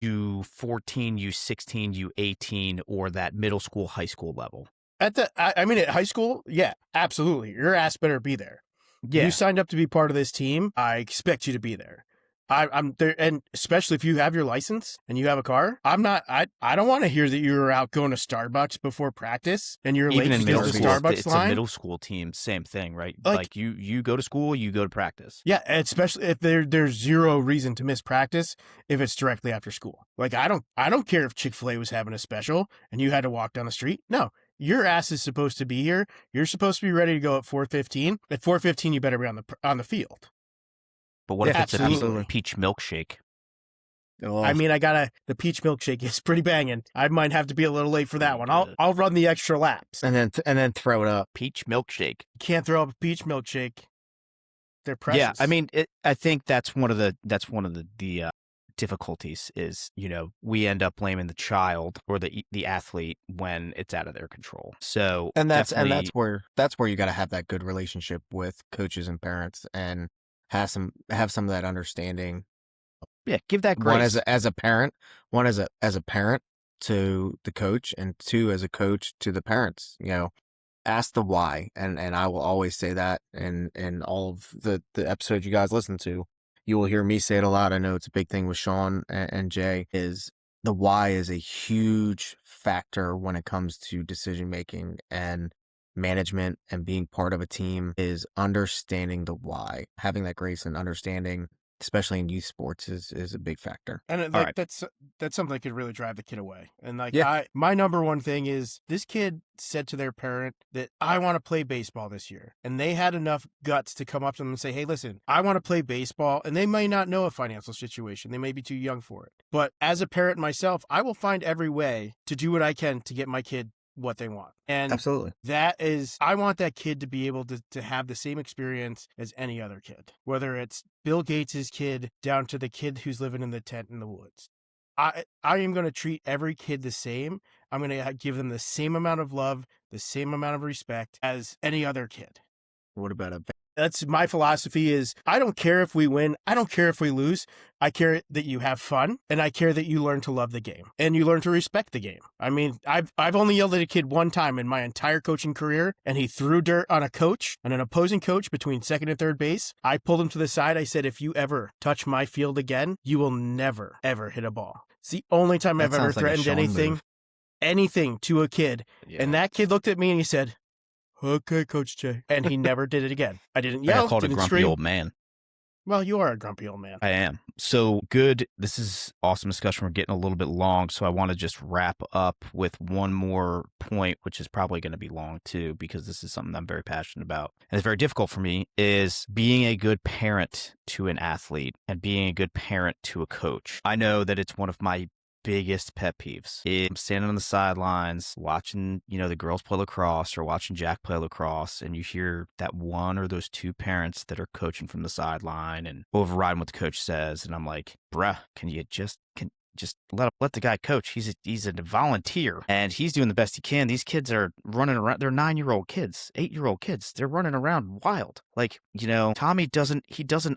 U14, U16, U18, or that middle school, high school level. At high school, yeah, absolutely. Your ass better be there. Yeah. You signed up to be part of this team. I expect you to be there. I'm there, and especially if you have your license and you have a car. I'm not. I don't want to hear that you were out going to Starbucks before practice and you're Even late in because middle the school, Starbucks it's line. a middle school team, same thing, right? Like- Like you go to school, you go to practice. Yeah, especially if there's zero reason to miss practice if it's directly after school. Like I don't care if Chick-fil-A was having a special and you had to walk down the street. No, your ass is supposed to be here. You're supposed to be ready to go at 4:15. At 4:15, you better be on the field. But what Yeah, if it's absolutely. a peach milkshake? Well, I mean, the peach milkshake is pretty banging. I might have to be a little late for that one. I'll run the extra laps. and then throw it up. Peach milkshake. You can't throw up a peach milkshake. They're precious. Yeah, I mean, I think that's one of the difficulties is, we end up blaming the child or the athlete when it's out of their control. So And that's definitely- where you got to have that good relationship with coaches and parents and have some of that understanding. yeah, give that grace. One as a parent, as a parent to the coach, and two as a coach to the parents. Ask the why, and I will always say that in all of the episodes you guys listen to. You will hear me say it a lot. I know it's a big thing with Sean and Jay. Is the why is a huge factor when it comes to decision making and management and being part of a team. Is understanding the why, having that grace and understanding, especially in youth sports, is a big factor. And All right. that's something that could really drive the kid away. And Yeah. my number one thing is this kid said to their parent that I want to play baseball this year. And they had enough guts to come up to them and say, hey, listen, I want to play baseball. And they may not know a financial situation. They may be too young for it. But as a parent myself, I will find every way to do what I can to get my kid what they want. And Absolutely. that is, I want that kid to be able to have the same experience as any other kid, whether it's Bill Gates' kid down to the kid who's living in the tent in the woods. I am going to treat every kid the same. I'm going to give them the same amount of love, the same amount of respect as any other kid. What about That's my philosophy is I don't care if we win. I don't care if we lose. I care that you have fun and I care that you learn to love the game and you learn to respect the game. I mean, I've only yelled at a kid one time in my entire coaching career and he threw dirt on an opposing coach between second and third base. I pulled him to the side. I said, if you ever touch my field again, you will never, ever hit a ball. It's the only time I've That ever sounds like a threatened Sean move. anything to a kid. Yeah. And that kid looked at me and he said, okay, Coach Jay. And he never did it again. I didn't I got yell, called a didn't grumpy scream. old man. Well, you are a grumpy old man. I am. So good. This is awesome discussion. We're getting a little bit long, so I want to just wrap up with one more point, which is probably going to be long too, because this is something I'm very passionate about. And it's very difficult for me, is being a good parent to an athlete and being a good parent to a coach. I know that it's one of my biggest pet peeves. I'm standing on the sidelines watching, the girls play lacrosse or watching Jack play lacrosse, and you hear that one or those two parents that are coaching from the sideline and overriding what the coach says, and I'm like, bruh, can you just let the guy coach. He's a volunteer and he's doing the best he can. These kids are running around. They're 9-year-old kids, 8-year-old kids. They're running around wild. Like, Tommy doesn't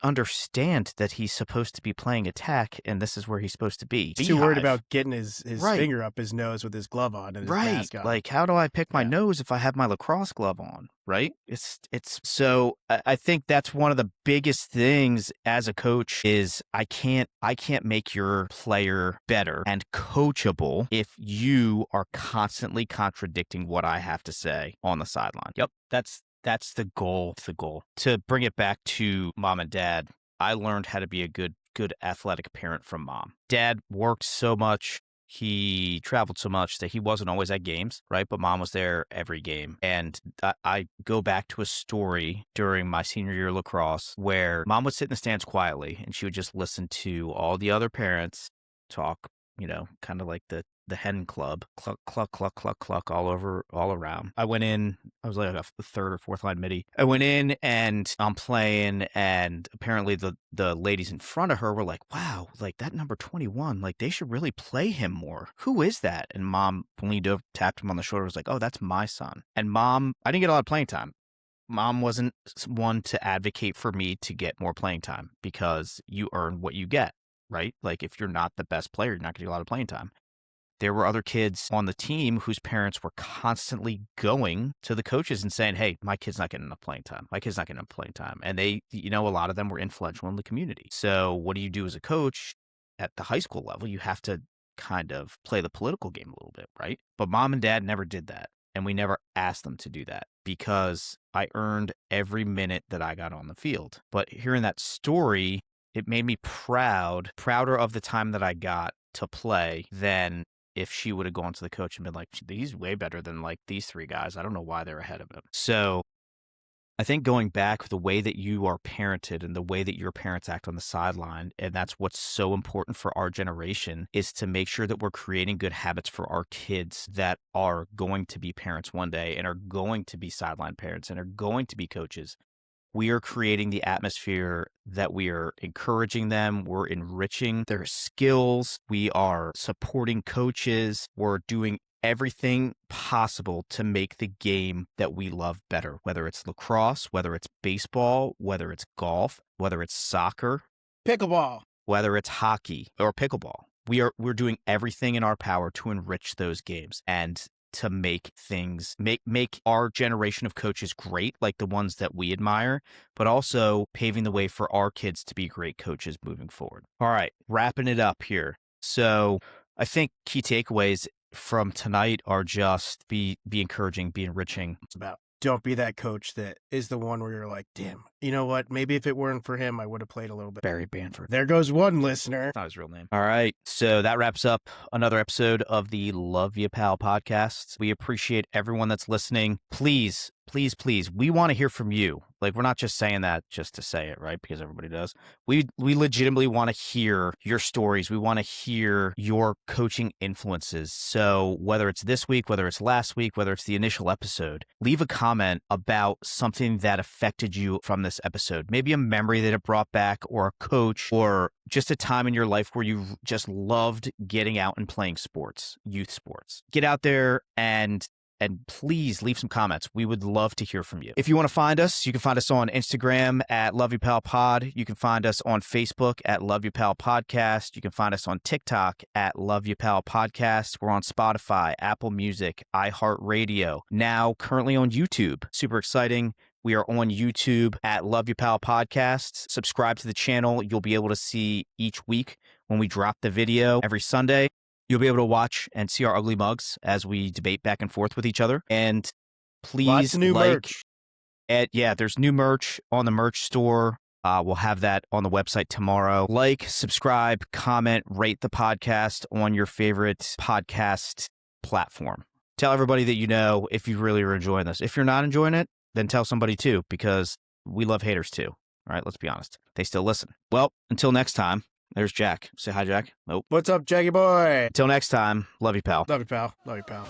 understand that he's supposed to be playing attack and this is where he's supposed to be. He's too worried Beehive. about getting his Right. finger up his nose with his glove on and his Right. mask on. Like, how do I pick my Yeah. nose if I have my lacrosse glove on? Right. It's so I think that's one of the biggest things as a coach is I can't make your player better and coachable if you are constantly contradicting what I have to say on the sideline. Yep. That's the goal. It's the goal. To bring it back to mom and dad, I learned how to be a good athletic parent from mom. Dad worked so much. He traveled so much that he wasn't always at games, right? But mom was there every game. And I go back to a story during my senior year of lacrosse where mom would sit in the stands quietly and she would just listen to all the other parents talk, kind of like the the hen club, cluck, cluck, cluck, cluck, cluck, all around. I went in, I was like a third or fourth line midi. I went in and I'm playing, and apparently the ladies in front of her were like, wow, like that number 21, like they should really play him more. Who is that? And mom leaned over, tapped him on the shoulder, was like, oh, that's my son. And mom, I didn't get a lot of playing time. Mom wasn't one to advocate for me to get more playing time because you earn what you get, right? Like if you're not the best player, you're not going to get a lot of playing time. There were other kids on the team whose parents were constantly going to the coaches and saying, hey, my kid's not getting enough playing time. My kid's not getting enough playing time. And they, a lot of them were influential in the community. So what do you do as a coach at the high school level? You have to kind of play the political game a little bit, right? But mom and dad never did that. And we never asked them to do that because I earned every minute that I got on the field. But hearing that story, it made me prouder of the time that I got to play than if she would have gone to the coach and been like, he's way better than like these three guys. I don't know why they're ahead of him. So I think going back, the way that you are parented and the way that your parents act on the sideline, and that's what's so important for our generation, is to make sure that we're creating good habits for our kids that are going to be parents one day and are going to be sideline parents and are going to be coaches. We are creating the atmosphere that we are encouraging them. We're enriching their skills. We are supporting coaches. We're doing everything possible to make the game that we love better, whether it's lacrosse, whether it's baseball, whether it's golf, whether it's soccer, Pickleball. whether it's hockey or pickleball. We're doing everything in our power to enrich those games and to make things, make our generation of coaches great, like the ones that we admire, but also paving the way for our kids to be great coaches moving forward. All right, wrapping it up here. So I think key takeaways from tonight are just be encouraging, be enriching. It's about don't be that coach that is the one where you're like, damn, you know what? Maybe if it weren't for him, I would have played a little bit. Barry Banford. There goes one listener. That's not his real name. All right. So that wraps up another episode of the Love Ya Pal podcast. We appreciate everyone that's listening. Please, we want to hear from you. Like, we're not just saying that just to say it, right? Because everybody does. We legitimately want to hear your stories. We want to hear your coaching influences. So whether it's this week, whether it's last week, whether it's the initial episode, leave a comment about something that affected you from this episode. Maybe a memory that it brought back, or a coach, or just a time in your life where you just loved getting out and playing sports, youth sports. Get out there and please leave some comments. We would love to hear from you. If you want to find us, you can find us on Instagram at Love Ya Pal Pod. You can find us on Facebook at Love Ya Pal Podcast. You can find us on TikTok at Love Ya Pal Podcast. We're on Spotify, Apple Music, iHeartRadio, now currently on YouTube. Super exciting. We are on YouTube at Love Ya Pal Podcasts. Subscribe to the channel. You'll be able to see each week when we drop the video every Sunday. You'll be able to watch and see our ugly mugs as we debate back and forth with each other. And please, Lots of new merch. There's new merch on the merch store. We'll have that on the website tomorrow. Like, subscribe, comment, rate the podcast on your favorite podcast platform. Tell everybody that you know if you really are enjoying this. If you're not enjoying it, then tell somebody too, because we love haters too. All right, let's be honest. They still listen. Well, until next time. There's Jack. Say hi, Jack. Nope. What's up, Jackie boy? Until next time, love you, pal. Love you, pal. Love you, pal.